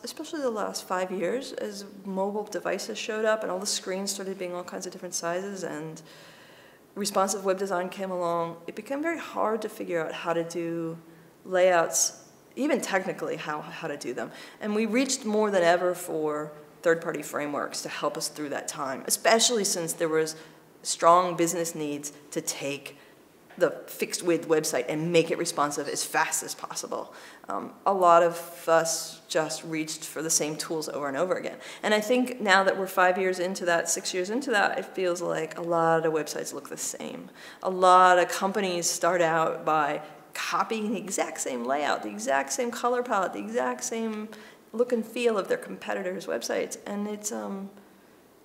especially the last 5 years, as mobile devices showed up and all the screens started being all kinds of different sizes and responsive web design came along, it became very hard to figure out how to do layouts, even technically how to do them. And we reached more than ever for third-party frameworks to help us through that time, especially since there was strong business needs to take the fixed width website and make it responsive as fast as possible. A lot of us just reached for the same tools over and over again. And I think now that we're 5 years into that, 6 years into that, it feels like a lot of websites look the same. A lot of companies start out by copying the exact same layout, the exact same color palette, the exact same look and feel of their competitors' websites. And it's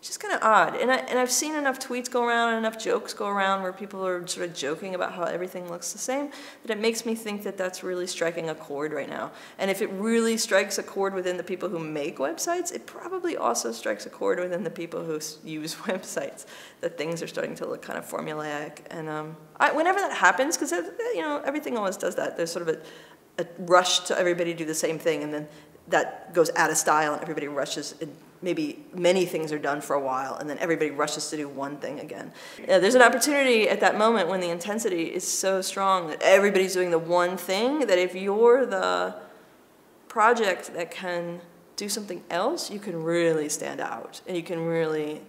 just kind of odd. And I've seen enough tweets go around and enough jokes go around where people are sort of joking about how everything looks the same that it makes me think that that's really striking a chord right now. And if it really strikes a chord within the people who make websites, it probably also strikes a chord within the people who use websites, that things are starting to look kind of formulaic. And whenever that happens, because you know, everything always does that, there's sort of a rush to everybody do the same thing, and then that goes out of style and everybody rushes, and maybe many things are done for a while and then everybody rushes to do one thing again. Yeah, there's an opportunity at that moment when the intensity is so strong that everybody's doing the one thing, that if you're the project that can do something else, you can really stand out and you can really,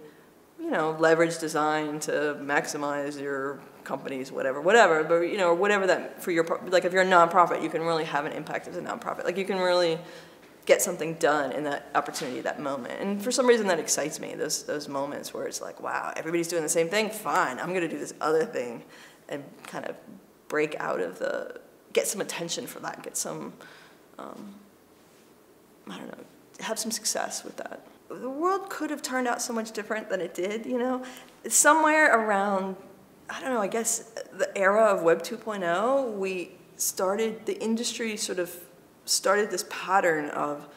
you know, leverage design to maximize your company's whatever, but you know, or whatever that for your, like if you're a nonprofit, you can really have an impact as a nonprofit. Like you can really get something done in that opportunity, that moment. And for some reason that excites me, those moments where it's like, wow, everybody's doing the same thing, fine, I'm gonna do this other thing and kind of break out of get some attention for that, get some, I don't know, have some success with that. The world could have turned out so much different than it did, you know? Somewhere around, I don't know, I guess the era of Web 2.0, the industry sort of started this pattern of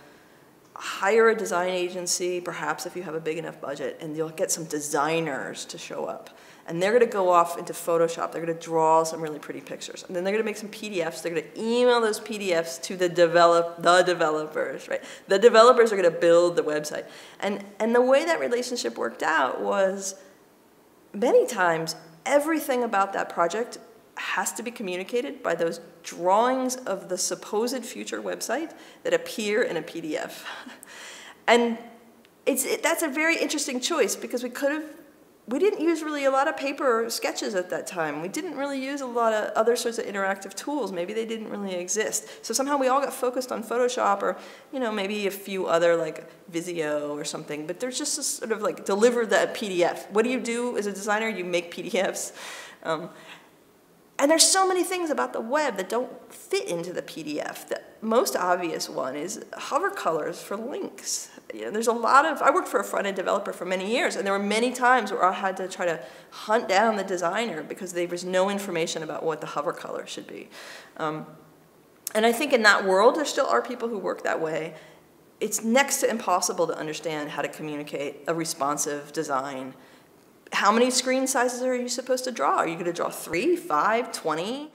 hire a design agency, perhaps if you have a big enough budget, and you'll get some designers to show up. And they're going to go off into Photoshop. They're going to draw some really pretty pictures. And then they're going to make some PDFs. They're going to email those PDFs to the developers, right? The developers are going to build the website. And the way that relationship worked out was many times everything about that project has to be communicated by those drawings of the supposed future website that appear in a PDF. And that's a very interesting choice because we didn't use really a lot of paper sketches at that time. We didn't really use a lot of other sorts of interactive tools. Maybe they didn't really exist. So somehow we all got focused on Photoshop or, you know, maybe a few other like Visio or something. But there's just this sort of like deliver that PDF. What do you do as a designer? You make PDFs. And there's so many things about the web that don't fit into the PDF. The most obvious one is hover colors for links. You know, there's a lot of, I worked for a front-end developer for many years, and there were many times where I had to try to hunt down the designer because there was no information about what the hover color should be. And I think in that world, there still are people who work that way. It's next to impossible to understand how to communicate a responsive design. How many screen sizes are you supposed to draw? Are you going to draw 3, 5, 20?